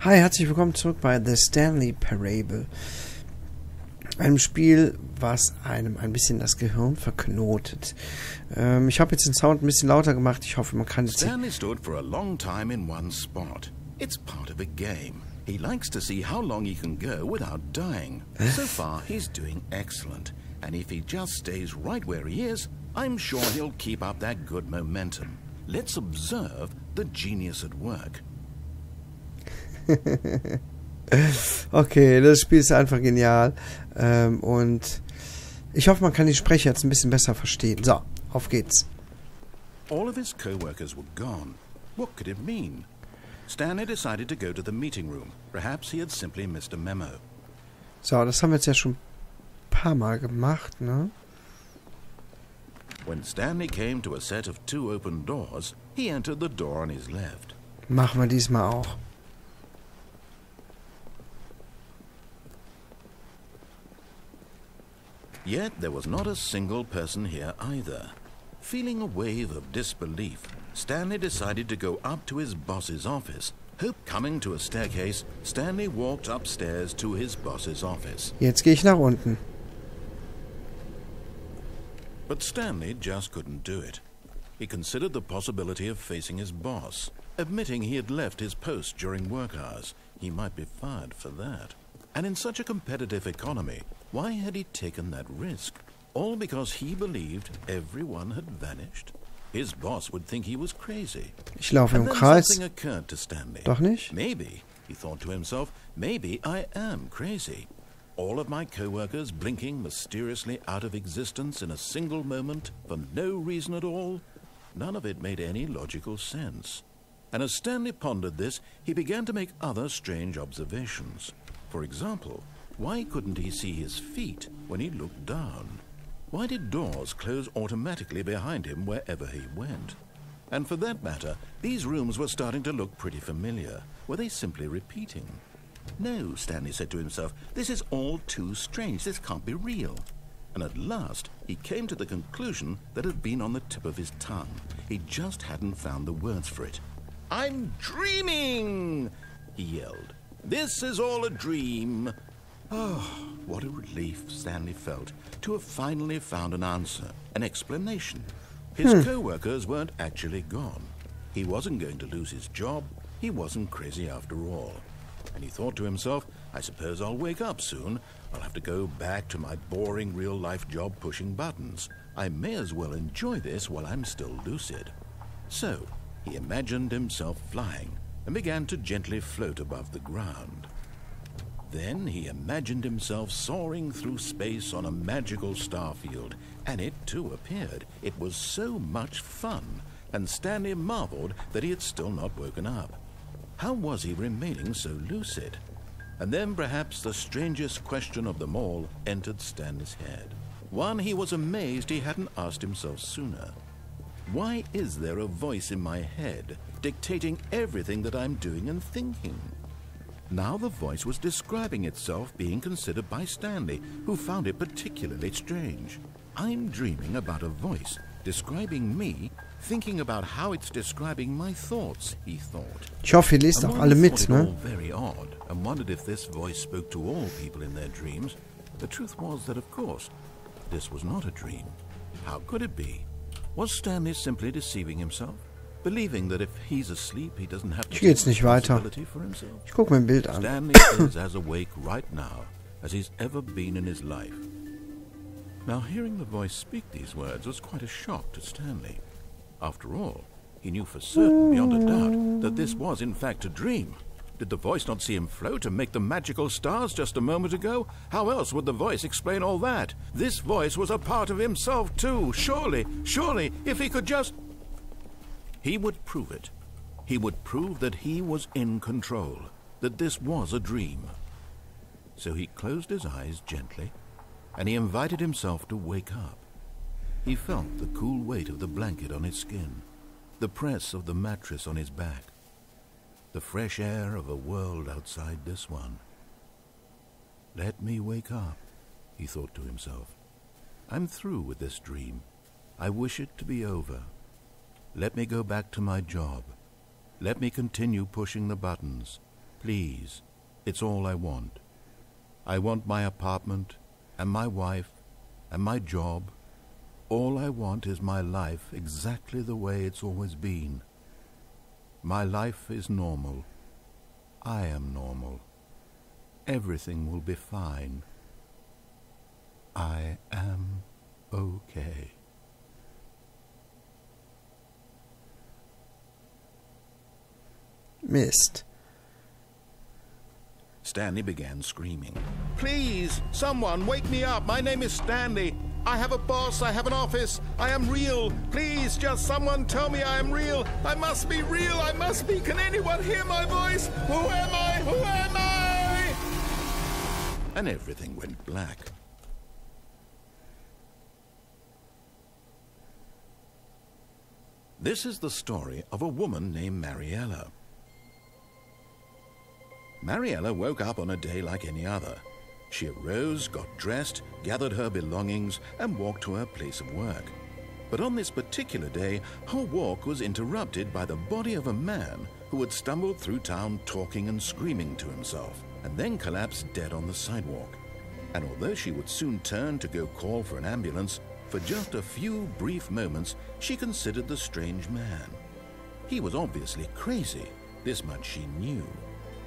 Hi, herzlich willkommen zurück bei The Stanley Parable. Einem Spiel, was einem ein bisschen das Gehirn verknotet. Ich habe jetzt den Sound ein bisschen lauter gemacht. Ich hoffe, man kann jetzt... Stanley stood for a long time in one spot. It's part of a game. He likes to see how long he can go without dying. So far, he's doing excellent. And if he just stays right where he is, I'm sure he'll keep up that good momentum. Let's observe the genius at work. Okay, das Spiel ist einfach genial. Und ich hoffe, man kann die Sprecher jetzt ein bisschen besser verstehen. So, auf geht's. All of his co-workers were gone. What could it mean? Stanley decided to go to the meeting room. Perhaps he had simply missed a memo. So, das haben wir jetzt ja schon ein paar Mal gemacht, ne? When Stanley came to a set of 2 open doors, he entered the door on his left. Machen wir diesmal auch. Yet there was not a single person here either. Feeling a wave of disbelief, Stanley decided to go up to his boss's office. Coming to a staircase, Stanley walked upstairs to his boss's office. Jetzt gehe ich nach unten. But Stanley just couldn't do it. He considered the possibility of facing his boss, admitting he had left his post during work hours. He might be fired for that. And in such a competitive economy, why had he taken that risk? All because he believed everyone had vanished? His boss would think he was crazy. Ich laufe im And then Kreis. something occurred to Stanley. Doch nicht? Maybe, he thought to himself, maybe I am crazy. All of my co-workers blinking mysteriously out of existence in a single moment for no reason at all. None of it made any logical sense. And as Stanley pondered this, he began to make other strange observations. For example, why couldn't he see his feet when he looked down? Why did doors close automatically behind him wherever he went? And for that matter, these rooms were starting to look pretty familiar. Were they simply repeating? No, Stanley said to himself, this is all too strange. This can't be real. And at last, he came to the conclusion that had been on the tip of his tongue. He just hadn't found the words for it. I'm dreaming, he yelled. This is all a dream. Oh, what a relief Stanley felt to have finally found an answer, an explanation. His co-workers weren't actually gone. He wasn't going to lose his job. He wasn't crazy after all. And he thought to himself, I suppose I'll wake up soon. I'll have to go back to my boring real-life job pushing buttons. I may as well enjoy this while I'm still lucid. So, he imagined himself flying and began to gently float above the ground. Then he imagined himself soaring through space on a magical starfield, and it too appeared. It was so much fun, and Stanley marveled that he had still not woken up. How was he remaining so lucid? And then perhaps the strangest question of them all entered Stanley's head. One he was amazed he hadn't asked himself sooner. Why is there a voice in my head dictating everything that I'm doing and thinking? Now the voice was describing itself being considered by Stanley, who found it particularly strange. I'm dreaming about a voice describing me, thinking about how it's describing my thoughts, he thought. Ich hoffe, ihr lest auch alle mit, ne? Very odd, and wondered if this voice spoke to all people in their dreams. The truth was that, of course, this was not a dream. How could it be? Was Stanley simply deceiving himself? Believing that if he's asleep, he doesn't have to take responsibility for himself? Ich guck mir ein Bild an. Stanley is as awake right now as he's ever been in his life. Now, hearing the voice speak these words was quite a shock to Stanley. After all, he knew for certain, beyond a doubt, that this was in fact a dream. Did the voice not see him float and make the magical stars just a moment ago? How else would the voice explain all that? This voice was a part of himself too. Surely, if he could just... He would prove it. He would prove that he was in control, that this was a dream. So he closed his eyes gently, and he invited himself to wake up. He felt the cool weight of the blanket on his skin, the press of the mattress on his back, the fresh air of a world outside this one. Let me wake up, he thought to himself. I'm through with this dream. I wish it to be over. Let me go back to my job. Let me continue pushing the buttons. Please, it's all I want. I want my apartment, and my wife, and my job. All I want is my life exactly the way it's always been. My life is normal. I am normal. Everything will be fine. I am okay. Mist. Stanley began screaming. Please, someone, wake me up. My name is Stanley. I have a boss. I have an office. I am real. Please, just someone tell me I am real. I must be real. I must be. Can anyone hear my voice? Who am I? Who am I? And everything went black. This is the story of a woman named Mariella. Mariella woke up on a day like any other. She arose, got dressed, gathered her belongings, and walked to her place of work. But on this particular day, her walk was interrupted by the body of a man who had stumbled through town talking and screaming to himself, and then collapsed dead on the sidewalk. And although she would soon turn to go call for an ambulance, for just a few brief moments she considered the strange man. He was obviously crazy, this much she knew.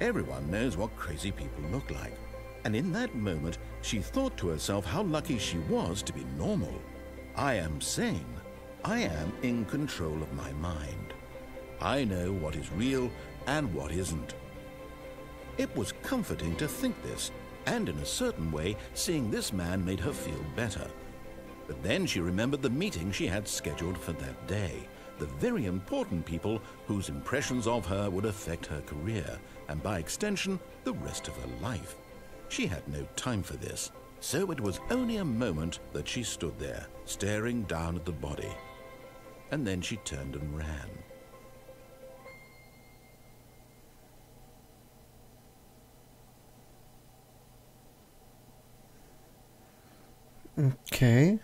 Everyone knows what crazy people look like. And in that moment, she thought to herself how lucky she was to be normal. I am sane. I am in control of my mind. I know what is real and what isn't. It was comforting to think this, and in a certain way, seeing this man made her feel better. But then she remembered the meeting she had scheduled for that day, the very important people whose impressions of her would affect her career, and by extension, the rest of her life. She had no time for this, so it was only a moment that she stood there, staring down at the body. And then she turned and ran. Okay.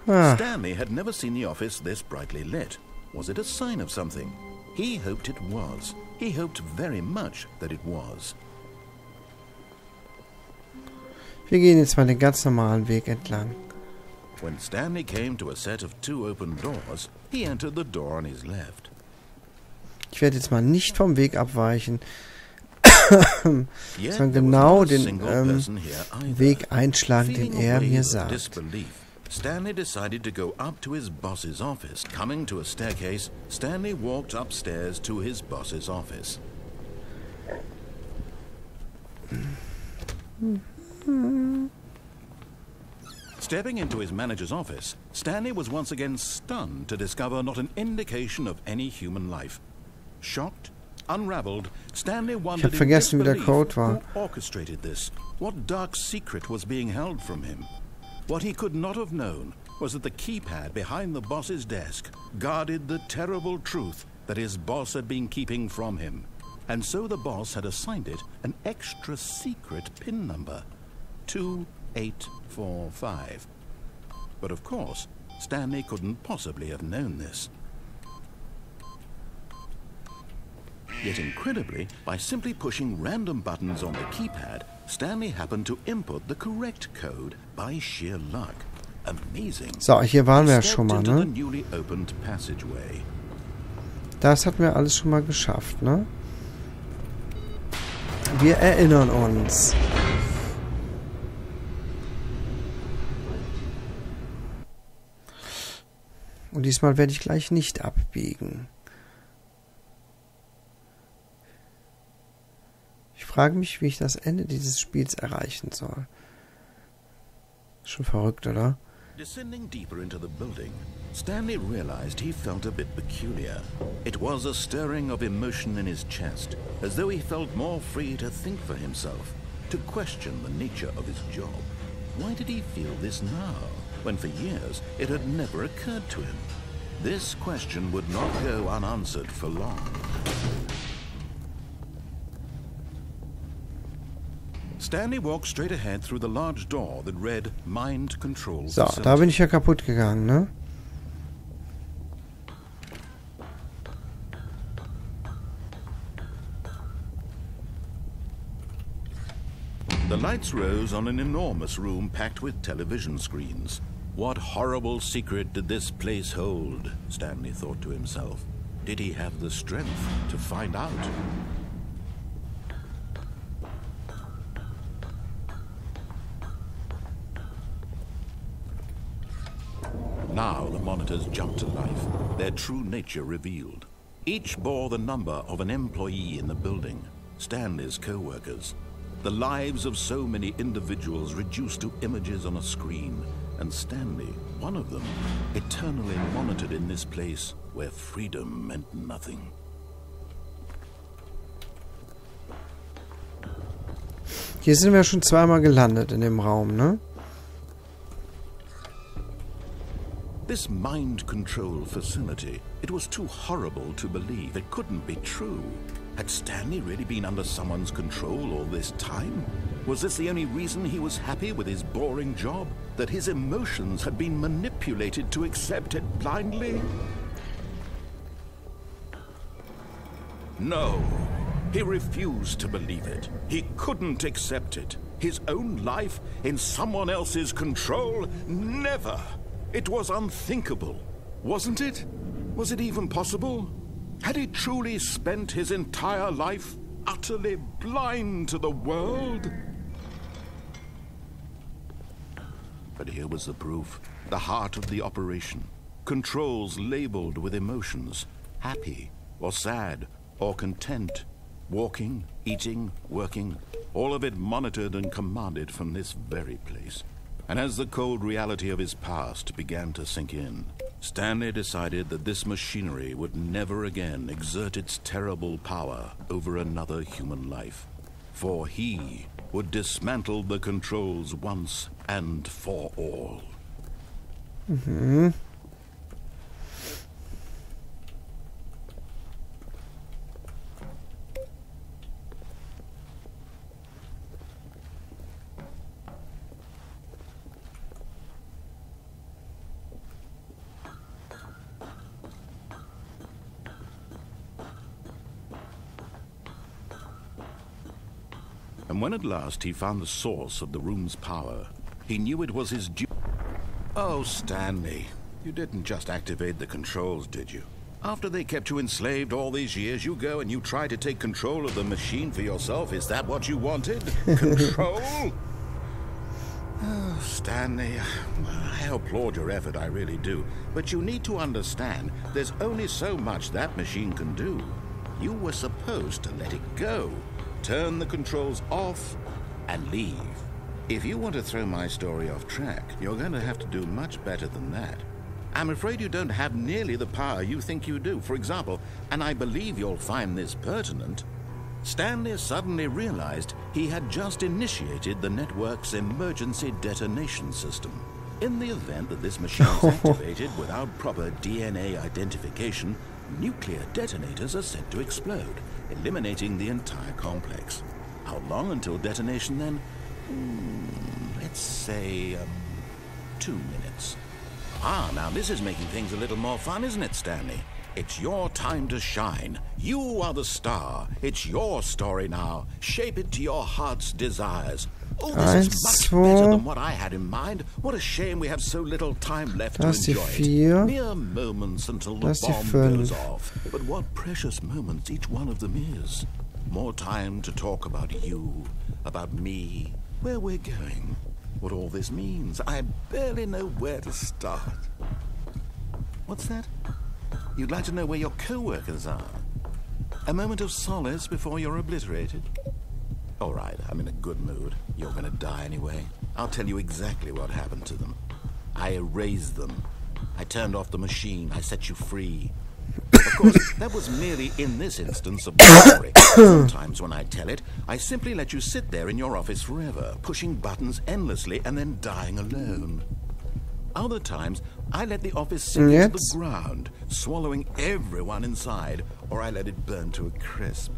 Stanley had never seen the office this brightly lit. Was it a sign of something? He hoped it was. He hoped very much that it was. Wir gehen jetzt mal den ganz normalen Weg entlang. When Stanley came to a set of 2 open doors, he entered the door on his left. Ich werde jetzt mal nicht vom Weg abweichen, sondern genau den Weg einschlagen, den er mir sagt. Stanley decided to go up to his boss's office. Coming to a staircase, Stanley walked upstairs to his boss's office. Stepping into his manager's office, Stanley was once again stunned to discover not an indication of any human life. Shocked, unraveled, Stanley wondered in disbelief who orchestrated this. What dark secret was being held from him? What he could not have known was that the keypad behind the boss's desk guarded the terrible truth that his boss had been keeping from him. And so the boss had assigned it an extra secret PIN number, 2845. But of course, Stanley couldn't possibly have known this. Yet incredibly, by simply pushing random buttons on the keypad, Stanley happened to input the correct code by sheer luck. Amazing. So, hier waren wir ja schon mal, ne? Das hatten wir alles schon mal geschafft, ne? Wir erinnern uns. Und diesmal werde ich gleich nicht abbiegen. Ich frage mich, wie ich das Ende dieses Spiels erreichen soll. Schon verrückt, oder? Descending deeper into the building, Stanley realized he felt a bit peculiar. It was a stirring of emotion in his chest, as though he felt more free to think for himself, to question the nature of his job. Why did he feel this now, when for years it had never occurred to him? This question would not go unanswered for long. Stanley walked straight ahead through the large door that read Mind Control So, Facility. da bin ich ja kaputt gegangen, ne? lights rose on an enormous room packed with television screens. What horrible secret did this place hold? Stanley thought to himself. Did he have the strength to find out? Now the monitors jumped to life, their true nature revealed. Each bore the number of an employee in the building, Stanley's co-workers. The lives of so many individuals reduced to images on a screen, and Stanley, one of them, eternally monitored in this place where freedom meant nothing. Hier sind wir schon zweimal gelandet in dem Raum, ne? This mind control facility, it was too horrible to believe. It couldn't be true. Had Stanley really been under someone's control all this time? Was this the only reason he was happy with his boring job? That his emotions had been manipulated to accept it blindly? No, he refused to believe it. He couldn't accept it. His own life in someone else's control? Never! It was unthinkable, wasn't it? Was it even possible? Had he truly spent his entire life utterly blind to the world? But here was the proof, the heart of the operation. Controls labeled with emotions, happy or sad or content, walking, eating, working, all of it monitored and commanded from this very place. And as the cold reality of his past began to sink in, Stanley decided that this machinery would never again exert its terrible power over another human life. For he would dismantle the controls once and for all. Mhm. And when at last he found the source of the room's power, he knew it was his duty. Oh, Stanley, you didn't just activate the controls, did you? After they kept you enslaved all these years, you go and you try to take control of the machine for yourself. Is that what you wanted? Control? Oh, Stanley, I applaud your effort, I really do. But you need to understand, there's only so much that machine can do. You were supposed to let it go. Turn the controls off and leave. If you want to throw my story off track, you're going to have to do much better than that. I'm afraid you don't have nearly the power you think you do. For example, and I believe you'll find this pertinent, Stanley suddenly realized he had just initiated the network's emergency detonation system. In the event that this machine is activated without proper DNA identification, nuclear detonators are set to explode, eliminating the entire complex. How long until detonation then? Let's say 2 minutes. Ah, now this is making things a little more fun, isn't it, Stanley? It's your time to shine. You are the star. It's your story now. Shape it to your heart's desires. Oh, this is much better than what I had in mind. What a shame we have so little time left to enjoy it. Mere moments until the bomb goes off. But what precious moments each one of them is. More time to talk about you, about me, where we're going, what all this means. I barely know where to start. What's that? You'd like to know where your co-workers are? A moment of solace before you're obliterated? All right, I'm in a good mood. You're gonna die anyway. I'll tell you exactly what happened to them. I erased them. I turned off the machine. I set you free. Of course, that was merely in this instance of the story. Sometimes when I tell it, I simply let you sit there in your office forever, pushing buttons endlessly and then dying alone. Other times, I let the office sink into the ground, swallowing everyone inside, or I let it burn to a crisp.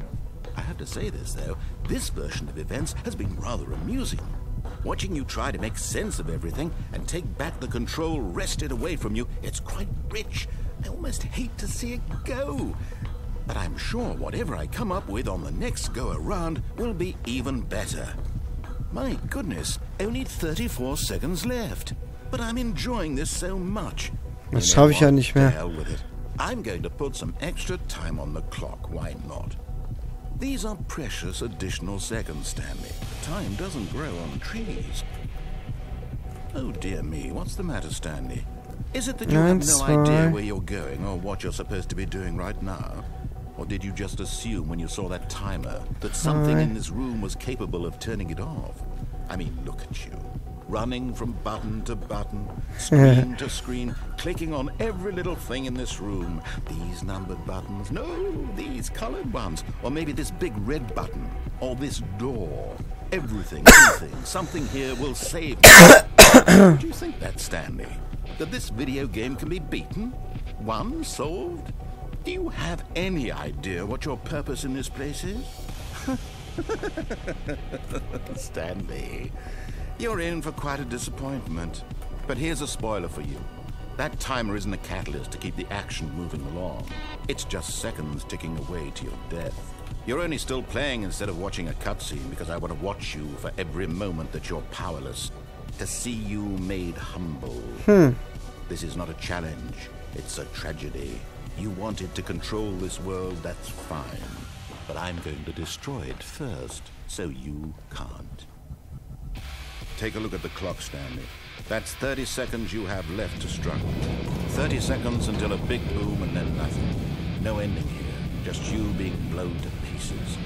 I have to say this, though, this version of events has been rather amusing. Watching you try to make sense of everything and take back the control wrested away from you, it's quite rich. I almost hate to see it go. But I'm sure whatever I come up with on the next go-around will be even better. My goodness, only 34 seconds left. But I'm enjoying this so much. Das schaffe ich ja nicht mehr. Hell with it. I'm going to put some extra time on the clock. Why not? These are precious additional seconds, Stanley. Time doesn't grow on trees. Oh dear me, what's the matter, Stanley? Is it that you have no idea where you're going or what you're supposed to be doing right now? Or did you just assume when you saw that timer that something in this room was capable of turning it off? I mean, look at you. Running from button to button, screen to screen, clicking on every little thing in this room. These numbered buttons, no, these colored ones. Or maybe this big red button, or this door. Everything, anything, something here will save me. Do you think that, Stanley? That this video game can be beaten? Won? Solved? Do you have any idea what your purpose in this place is? Stanley, you're in for quite a disappointment. But here's a spoiler for you. That timer isn't a catalyst to keep the action moving along. It's just seconds ticking away to your death. You're only still playing instead of watching a cutscene because I want to watch you for every moment that you're powerless. To see you made humble. This is not a challenge. It's a tragedy. You wanted to control this world, that's fine. But I'm going to destroy it first, so you can't. Take a look at the clock, Stanley. That's 30 seconds you have left to struggle. 30 seconds until a big boom and then nothing. No ending here, just you being blown to pieces.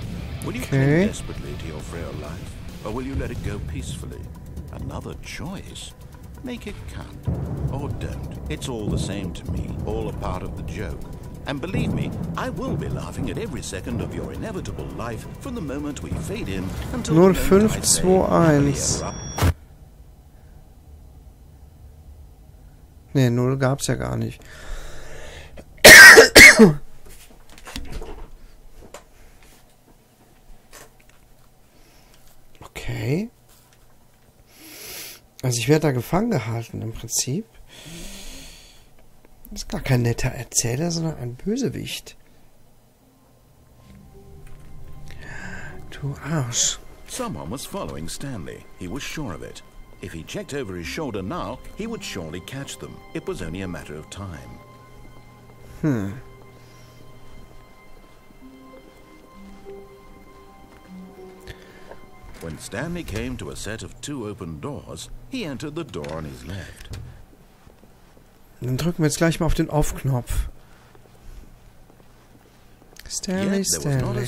Will you cling desperately to your frail life, or will you let it go peacefully? Another choice. Make it count. Or don't. It's all the same to me. All a part of the joke. And believe me, I will be laughing at every second of your inevitable life from the moment we fade in until 0521. Ne, 0 gab's ja gar nicht. Okay. Also ich werde da gefangen gehalten im Prinzip. Das ist gar kein netter Erzähler, sondern ein Bösewicht. Du Arsch. Someone was following Stanley. He was sure of it. If he checked over his shoulder now, he would surely catch them. It was only a matter of time. When Stanley came to a set of 2 open doors, he entered the door on his left. Dann drücken wir jetzt gleich mal auf den Auf-Knopf. Stanley, Stanley.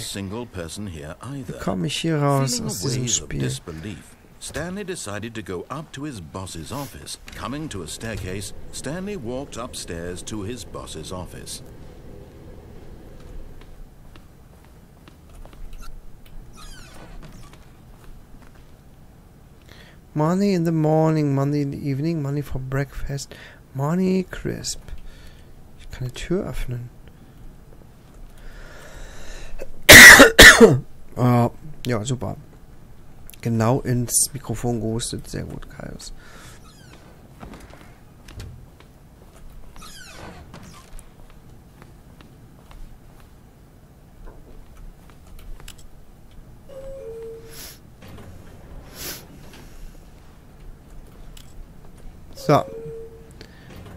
Wie komme ich hier raus aus diesem Spiel? Stanley decided to go up to his boss's office. Coming to a staircase, Stanley walked upstairs to his boss's office. Money in the morning, money in the evening, money for breakfast, money crisp. Ich kann die Tür öffnen. Ja, super. Genau ins Mikrofon gehustet. Sehr gut, Kaius. So.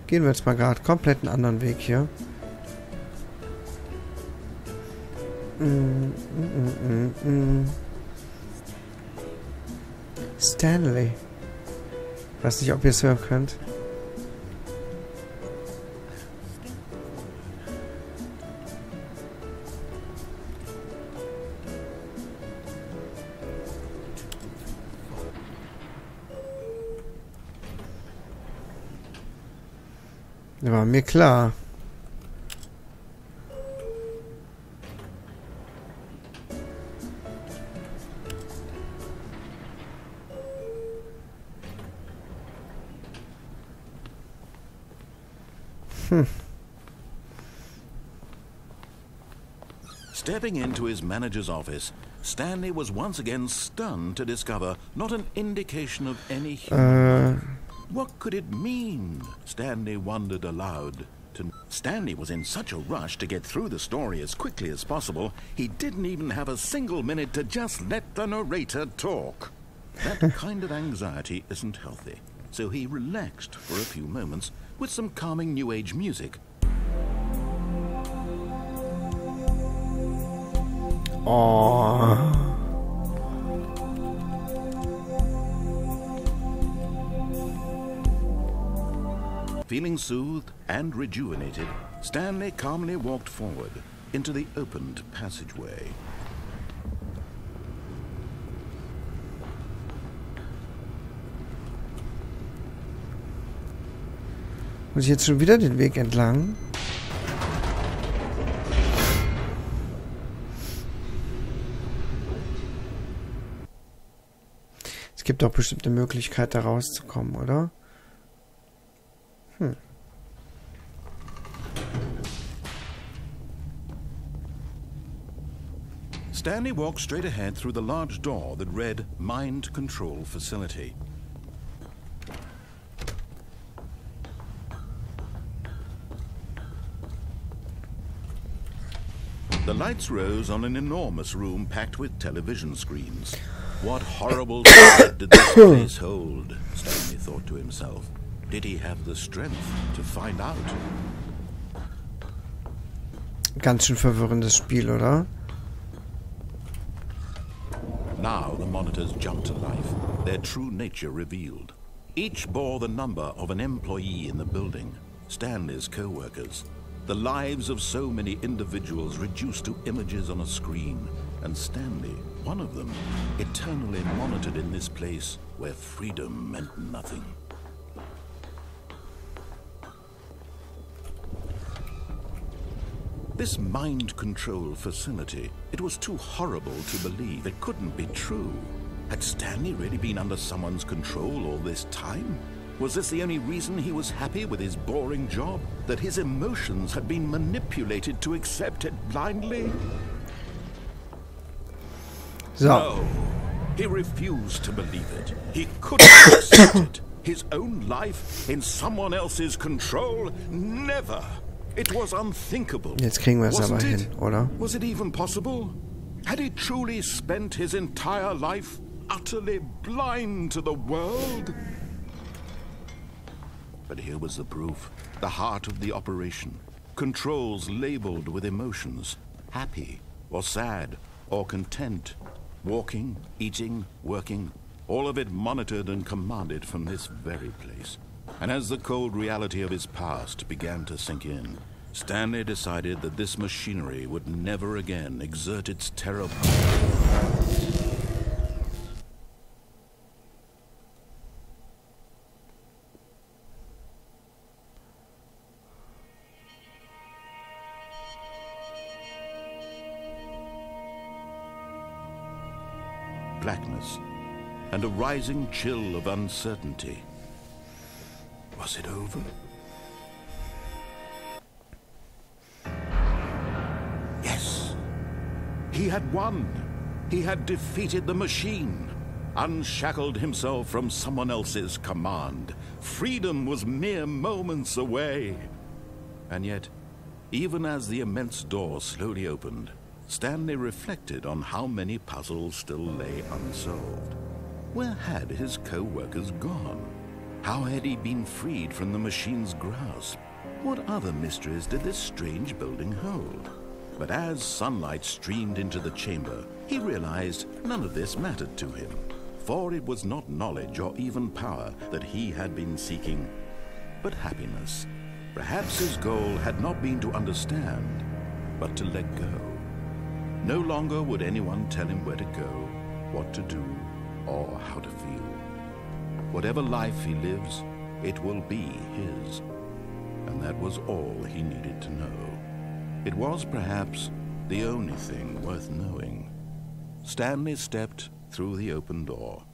Gehen wir jetzt mal gerade komplett einen anderen Weg hier. Stanley. Weiß nicht, ob ihr es hören könnt. War mir klar. Stepping into his manager's office, Stanley was once again stunned to discover not an indication of any human. What could it mean? Stanley wondered aloud. Stanley was in such a rush to get through the story as quickly as possible, he didn't even have a single minute to just let the narrator talk. That kind of anxiety isn't healthy, so he relaxed for a few moments with some calming New Age music. Oh. Feeling soothed and rejuvenated, Stanley calmly walked forward into the opened passageway. Muss ich jetzt schon wieder den Weg entlang? Es gibt doch bestimmt eine Möglichkeit, da rauszukommen, oder? Stanley walked straight ahead through the large door that read Mind Control Facility. The lights rose on an enormous room packed with television screens. What horrible secret did this place hold? Stanley thought to himself. Did he have the strength to find out? Ganz schön verwirrendes Spiel, oder? Now the monitors jumped to life, their true nature revealed. Each bore the number of an employee in the building, Stanley's co-workers. The lives of so many individuals reduced to images on a screen, and Stanley, one of them, eternally monitored in this place where freedom meant nothing. This mind control facility, it was too horrible to believe. It couldn't be true. Had Stanley really been under someone's control all this time? Was this the only reason he was happy with his boring job? That his emotions had been manipulated to accept it blindly? So. No, he refused to believe it. He couldn't accept it. His own life in someone else's control? Never. It was unthinkable. Jetzt kriegen wir es aber hin, oder? Was it even possible? Had he truly spent his entire life utterly blind to the world? But here was the proof. The heart of the operation. Controls labeled with emotions. Happy, or sad, or content. Walking, eating, working. All of it monitored and commanded from this very place. And as the cold reality of his past began to sink in, Stanley decided that this machinery would never again exert its terrible... blackness, and a rising chill of uncertainty. Was it over? Yes. He had won. He had defeated the machine, unshackled himself from someone else's command. Freedom was mere moments away. And yet, even as the immense door slowly opened, Stanley reflected on how many puzzles still lay unsolved. Where had his co-workers gone? How had he been freed from the machine's grasp? What other mysteries did this strange building hold? But as sunlight streamed into the chamber, he realized none of this mattered to him, for it was not knowledge or even power that he had been seeking, but happiness. Perhaps his goal had not been to understand, but to let go. No longer would anyone tell him where to go, what to do, or how to feel. Whatever life he lives, it will be his. And that was all he needed to know. It was perhaps the only thing worth knowing. Stanley stepped through the open door.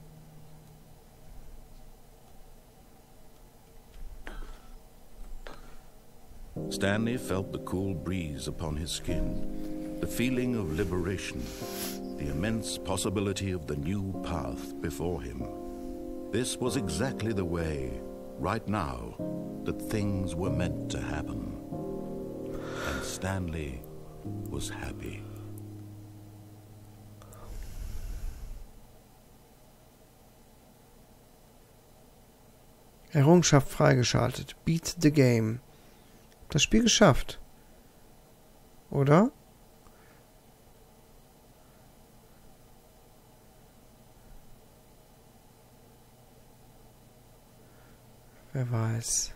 Stanley felt the cool breeze upon his skin, the feeling of liberation, the immense possibility of the new path before him. This was exactly the way, right now, that things were meant to happen. And Stanley was happy. Errungenschaft freigeschaltet. Beat the game. Das Spiel geschafft. Oder? Wer weiß.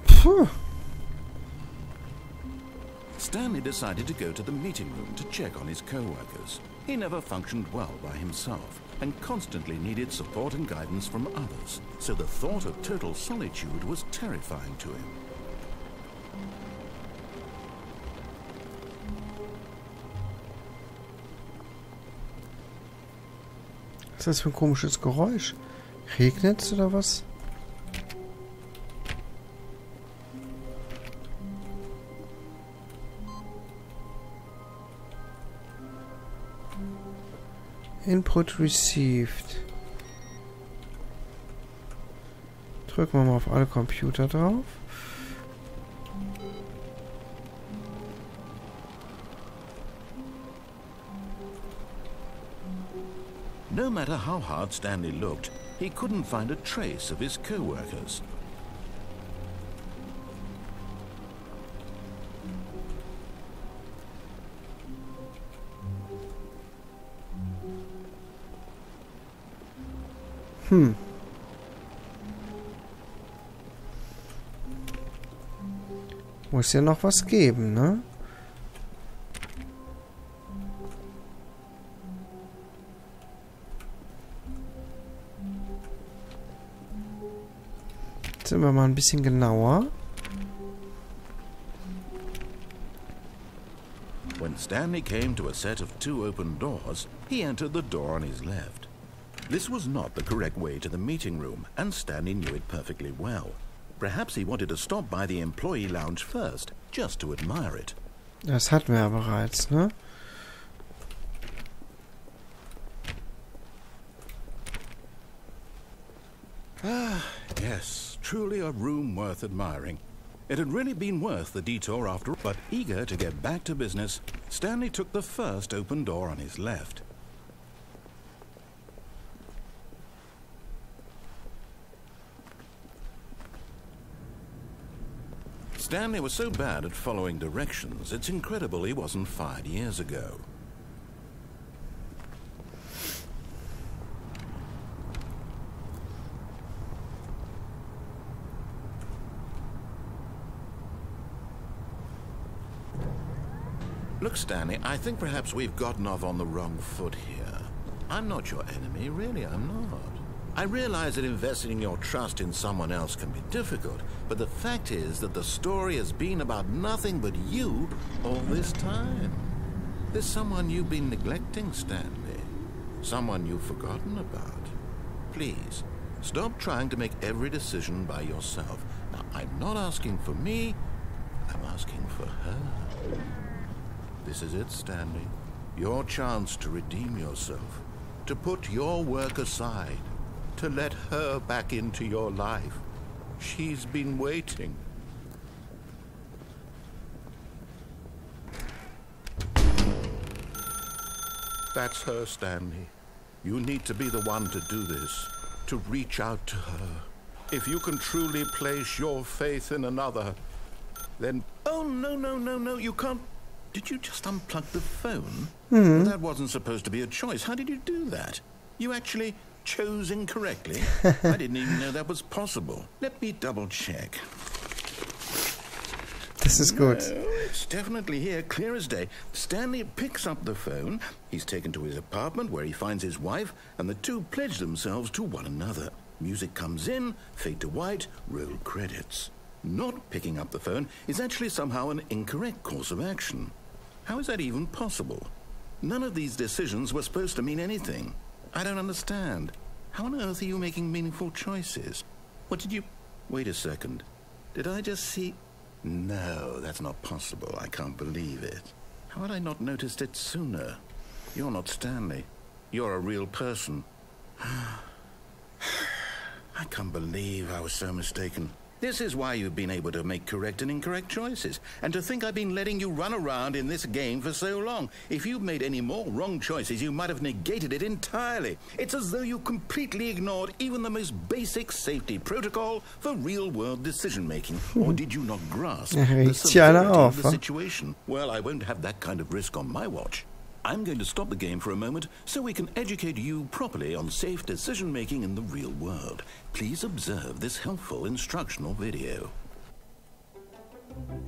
Puh. Stanley decided to go to the meeting room to check on his co-workers. He never functioned well by himself and constantly needed support and guidance from others, so the thought of total solitude was terrifying to him. Was ist das für ein komisches Geräusch? Regnet's oder was? Input received. Drücken wir mal auf alle Computer drauf. No matter how hard Stanley looked, he couldn't find a trace of his co-workers. Muss ja noch was geben, ne? Jetzt sind wir mal ein bisschen genauer. When Stanley came to a set of 2 open doors, he entered the door on his left. This was not the correct way to the meeting room, and Stanley knew it perfectly well. Perhaps he wanted to stop by the employee lounge first, just to admire it. Das hatten wir ja bereits, ne? Ah, yes, truly a room worth admiring. It had really been worth the detour after all, but eager to get back to business, Stanley took the first open door on his left. Stanley was so bad at following directions, it's incredible he wasn't fired years ago. Look, Stanley, I think perhaps we've gotten off on the wrong foot here. I'm not your enemy, really, I'm not. I realize that investing your trust in someone else can be difficult, but the fact is that the story has been about nothing but you all this time. There's someone you've been neglecting, Stanley. Someone you've forgotten about. Please, stop trying to make every decision by yourself. Now, I'm not asking for me, I'm asking for her. This is it, Stanley. Your chance to redeem yourself. To put your work aside. To let her back into your life. She's been waiting. That's her, Stanley. You need to be the one to do this. To reach out to her. If you can truly place your faith in another, then... Oh, no, you can't... Did you just unplug the phone? Well, that wasn't supposed to be a choice. How did you do that? You actually... chose incorrectly? I didn't even know that was possible. Let me double check. Das ist gut. No, it's definitely here, clear as day. Stanley picks up the phone. He's taken to his apartment where he finds his wife, and the two pledge themselves to one another. Music comes in, fade to white, roll credits. Not picking up the phone is actually somehow an incorrect course of action. How is that even possible? None of these decisions were supposed to mean anything. I don't understand. How on earth are you making meaningful choices? What did you... Wait a second. Did I just see... No, that's not possible. I can't believe it. How had I not noticed it sooner? You're not Stanley. You're a real person. I can't believe I was so mistaken. This is why you've been able to make correct and incorrect choices. And to think I've been letting you run around in this game for so long. If you'd made any more wrong choices, you might have negated it entirely. It's as though you completely ignored even the most basic safety protocol for real-world decision-making. Or did you not grasp the severity of the situation? Well, I won't have that kind of risk on my watch. I'm going to stop the game for a moment so we can educate you properly on safe decision-making in the real world. Please observe this helpful instructional video.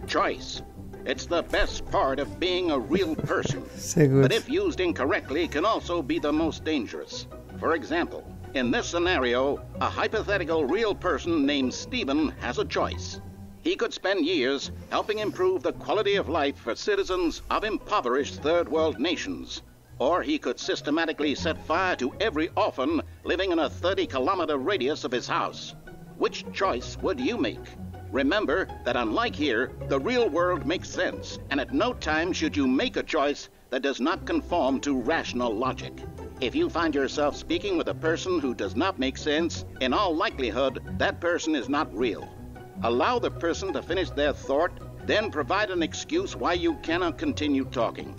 Choice. It's the best part of being a real person. Sehr gut. But if used incorrectly, can also be the most dangerous. For example, in this scenario, a hypothetical real person named Stephen has a choice. He could spend years helping improve the quality of life for citizens of impoverished third world nations. Or he could systematically set fire to every orphan living in a 30-kilometer radius of his house. Which choice would you make? Remember that unlike here, the real world makes sense, and at no time should you make a choice that does not conform to rational logic. If you find yourself speaking with a person who does not make sense, in all likelihood, that person is not real. Allow the person to finish their thought, then provide an excuse why you cannot continue talking.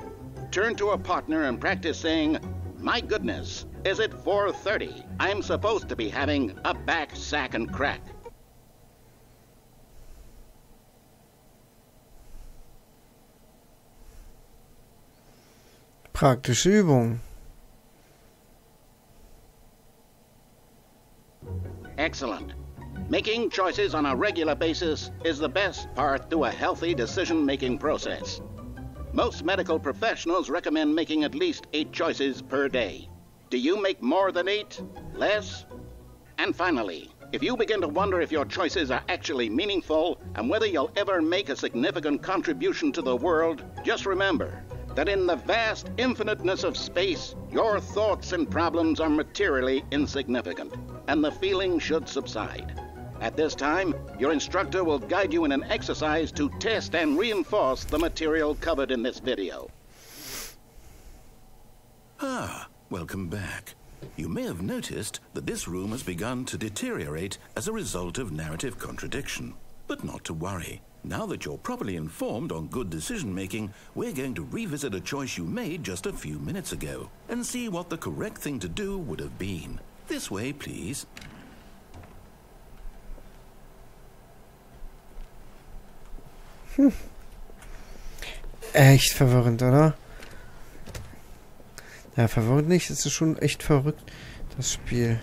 Turn to a partner and practice saying, "My goodness, is it 4:30? I'm supposed to be having a back, sack, and crack." Praktische Übung. Excellent. Making choices on a regular basis is the best part to a healthy decision-making process. Most medical professionals recommend making at least 8 choices per day. Do you make more than 8? Less? And finally, if you begin to wonder if your choices are actually meaningful and whether you'll ever make a significant contribution to the world, just remember that in the vast infiniteness of space, your thoughts and problems are materially insignificant, and the feeling should subside. At this time, your instructor will guide you in an exercise to test and reinforce the material covered in this video. Welcome back. You may have noticed that this room has begun to deteriorate as a result of narrative contradiction. But not to worry. Now that you're properly informed on good decision-making, we're going to revisit a choice you made just a few minutes ago and see what the correct thing to do would have been. This way, please. Echt verwirrend, oder? Ja, verwirrend nicht. Es ist schon echt verrückt, das Spiel.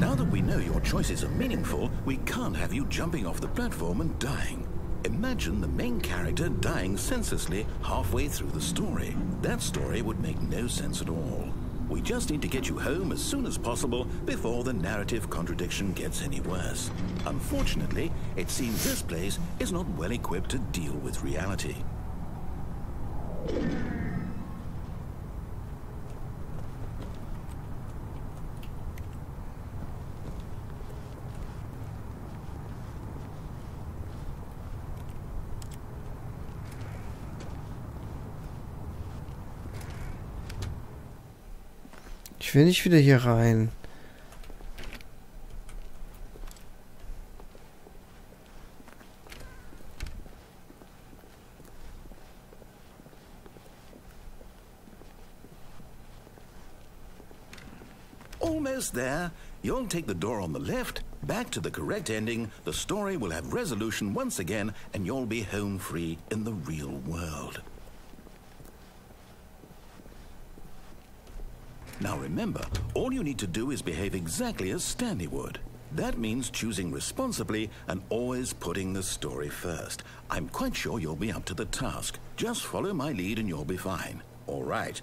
Now that we know your choices are meaningful, we can't have you jumping off the platform and dying. Imagine the main character dying senselessly halfway through the story. That story would make no sense at all. We just need to get you home as soon as possible before the narrative contradiction gets any worse. Unfortunately, it seems this place is not well equipped to deal with reality. Ich will nicht wieder hier rein. Almost there. You'll take the door on the left, back to the correct ending, the story will have resolution once again, and you'll be home free in the real world. Now remember, all you need to do is behave exactly as Stanley would. That means choosing responsibly and always putting the story first. I'm quite sure you'll be up to the task. Just follow my lead and you'll be fine. All right.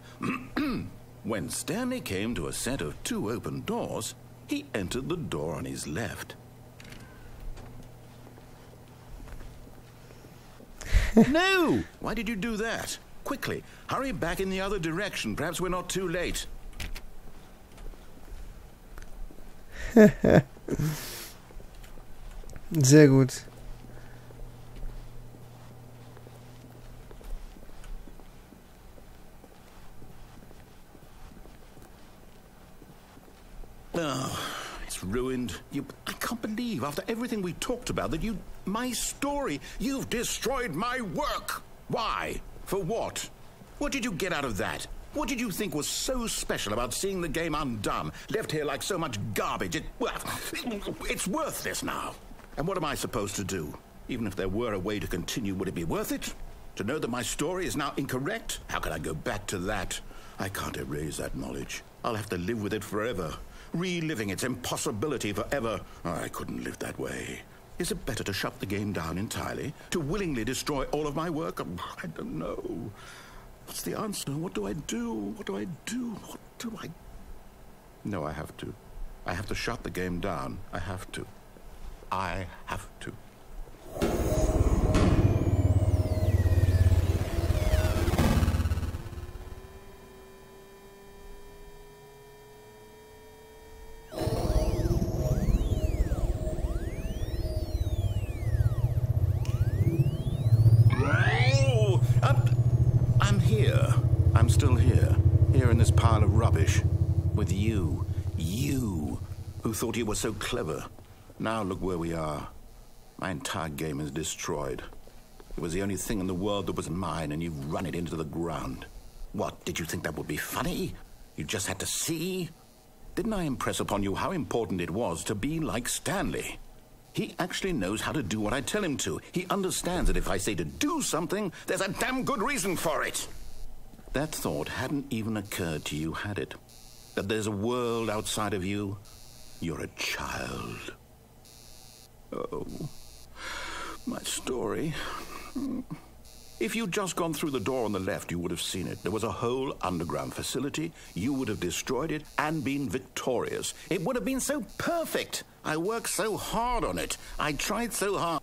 When Stanley came to a set of 2 open doors, he entered the door on his left. No! Why did you do that? Quickly, hurry back in the other direction. Perhaps we're not too late. Sehr gut. Oh, it's ruined. I can't believe, after everything we talked about, that my story, you've destroyed my work. Why? For what? What did you get out of that? What did you think was so special about seeing the game undone, left here like so much garbage? It's worthless now. And what am I supposed to do? Even if there were a way to continue, would it be worth it? To know that my story is now incorrect? How can I go back to that? I can't erase that knowledge. I'll have to live with it forever, reliving its impossibility forever. Oh, I couldn't live that way. Is it better to shut the game down entirely? To willingly destroy all of my work? I don't know. What's the answer? What do I do? What do I do? What do I... No, I have to. I have to shut the game down. I have to. I have to. I'm still here in this pile of rubbish, with you who thought you were so clever. Now look where we are. My entire game is destroyed. It was the only thing in the world that was mine, and you've run it into the ground. What, did you think that would be funny? You just had to see? Didn't I impress upon you how important it was to be like Stanley? He actually knows how to do what I tell him to. He understands that if I say to do something, there's a damn good reason for it. That thought hadn't even occurred to you, had it? That there's a world outside of you? You're a child. Oh, my story. If you'd just gone through the door on the left, you would have seen it. There was a whole underground facility. You would have destroyed it and been victorious. It would have been so perfect. I worked so hard on it. I tried so hard.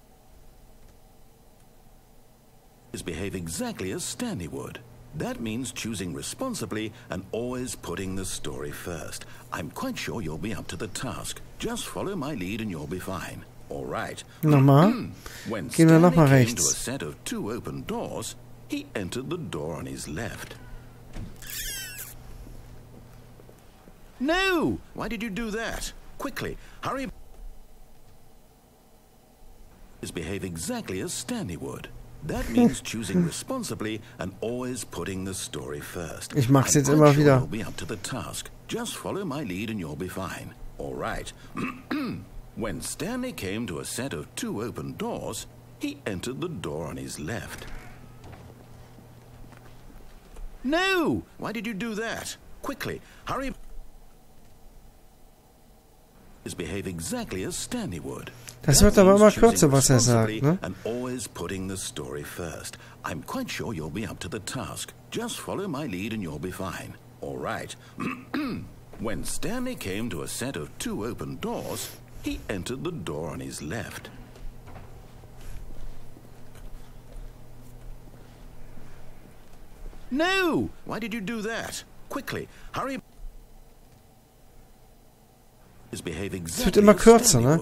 Behave exactly as Stanley would. That means choosing responsibly and always putting the story first. I'm quite sure you'll be up to the task. Just follow my lead and you'll be fine. All right. Nochmal. When Gehen wir nochmal Stanley came to a rechts. set of 2 open doors, he entered the door on his left. No! Why did you do that? Quickly, hurry. Behave exactly as Stanley would. That means choosing responsibly and always putting the story first. Ich mach's jetzt I'm immer quite sure wieder. you'll be up to the task. Just follow my lead and you'll be fine. All right. When Stanley came to a set of 2 open doors, he entered the door on his left. No! Why did you do that? Quickly, hurry. Behave exactly as Stanley would. Das wird aber immer kürzer, was er sagt, ne? And always putting the story first. I'm quite sure you'll be up to the task. Just follow my lead and you'll be fine. All right. When Stanley came to a set of 2 open doors, he entered the door on his left. No! Why did you do that? Quickly, hurry. Es wird immer kürzer, ne?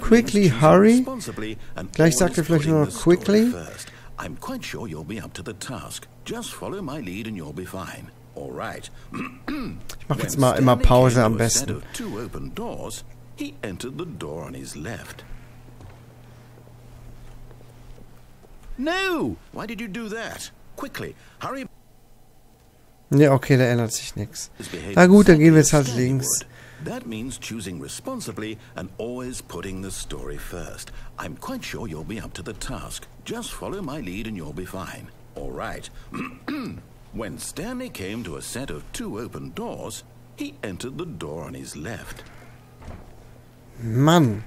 Quickly, hurry. Gleich sagt er vielleicht nur quickly. I'm quite sure you'll be up to the task. Just follow my lead and you'll be fine. All right. Ich mache jetzt mal immer Pause am besten. Two open doors, he entered the door on his left. No! Why did you do that? Quickly, hurry. Ne, okay, da ändert sich nichts. Na gut, dann gehen wir jetzt halt links. That means choosing responsibly and always putting the story first. I'm quite sure you'll be up to the task. Just follow my lead and you'll be fine. All right. When Stanley came to a set of 2 open doors, he entered the door on his left. Mann.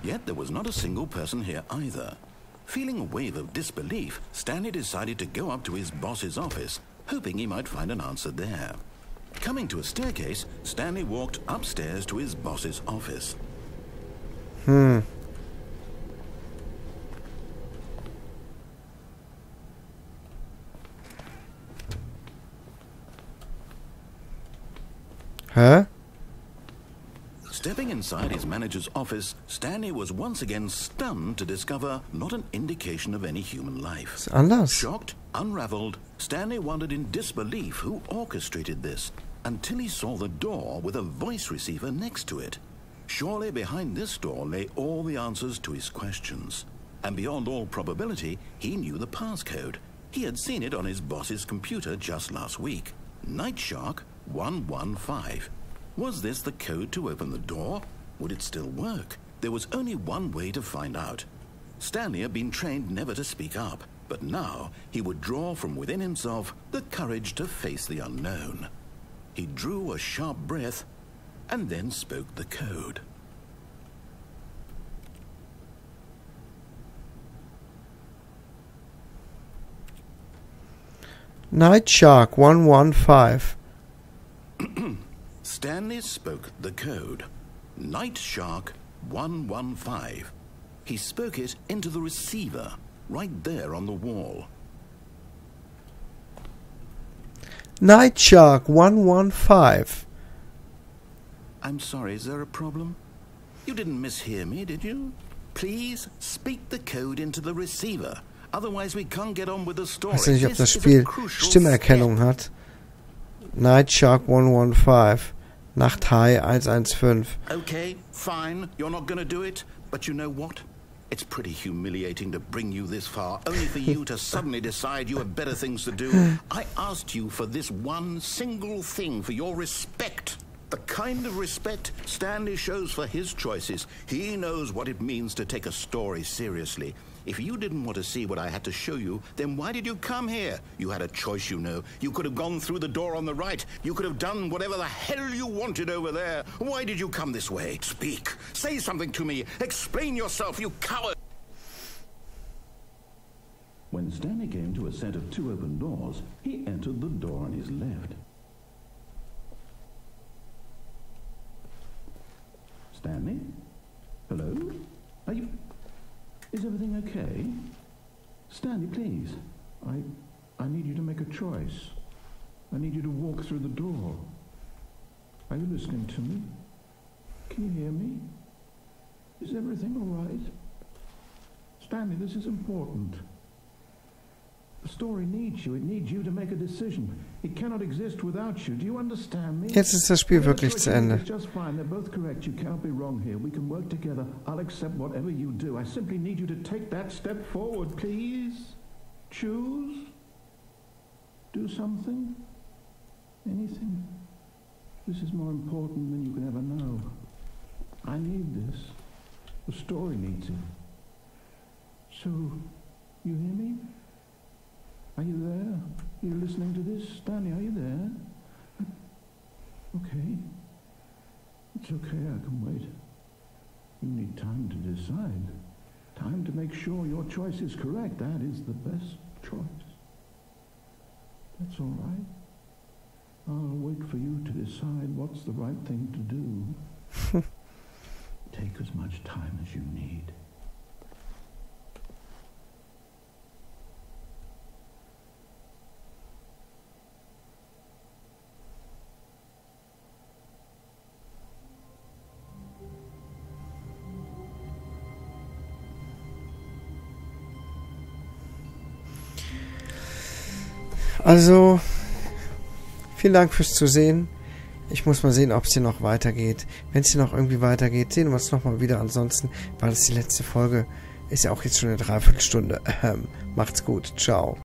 Yet there was not a single person here either. Feeling a wave of disbelief, Stanley decided to go up to his boss's office, hoping he might find an answer there. Coming to a staircase, Stanley walked upstairs to his boss's office. Hä? Stepping inside his manager's office, Stanley was once again stunned to discover not an indication of any human life. Ist anders. Shocked, unraveled, Stanley wondered in disbelief who orchestrated this, until he saw the door with a voice receiver next to it. Surely behind this door lay all the answers to his questions. And beyond all probability, he knew the passcode. He had seen it on his boss's computer just last week. Nightshark 115. Was this the code to open the door? Would it still work? There was only one way to find out. Stanley had been trained never to speak up, but now he would draw from within himself the courage to face the unknown. He drew a sharp breath and then spoke the code. Nightshark 115. Stanley spoke the code. Nightshark 115. He spoke it into the receiver, right there on the wall. Nightshark 115. I'm sorry, is there a problem? You didn't mishear me, did you? Please speak the code into the receiver. Otherwise we can't get on with the story. Ich weiß nicht, ob das Spiel Stimmerkennung hat. Nightshark 115. Nachthai 115. Okay, fine. You're not going to do it. But you know what? It's pretty humiliating to bring you this far, only for you to suddenly decide you have better things to do. I asked you for this one single thing, for your respect. The kind of respect Stanley shows for his choices. He knows what it means to take a story seriously. If you didn't want to see what I had to show you, then why did you come here? You had a choice, you know. You could have gone through the door on the right. You could have done whatever the hell you wanted over there. Why did you come this way? Speak. Say something to me. Explain yourself, you coward. When Stanley came to a set of two open doors, he entered the door on his left. Stanley? Hello? Are you... Is everything okay? Stanley, please. I need you to make a choice. I need you to walk through the door. Are you listening to me? Can you hear me? Is everything all right? Stanley, this is important. The story needs you. It needs you to make a decision. It cannot exist without you. Do you understand me? Jetzt ist das Spiel wirklich zu Ende. Just fine. They're both correct. You can't be wrong here. We can work together. I'll accept whatever you do. I simply need you to take that step forward, please. Choose. Do something. Anything. This is more important than you can ever know. I need this. The story needs it. So, you hear me? Are you there? Are you listening to this? Stanley, are you there? Okay. It's okay, I can wait. You need time to decide. Time to make sure your choice is correct. That is the best choice. That's all right. I'll wait for you to decide what's the right thing to do. Take as much time as you need. Also, vielen Dank fürs Zusehen. Ich muss mal sehen, ob es hier noch weitergeht. Wenn es hier noch irgendwie weitergeht, sehen wir uns nochmal wieder. Ansonsten war das die letzte Folge. Ist ja auch jetzt schon eine Dreiviertelstunde. Macht's gut. Ciao.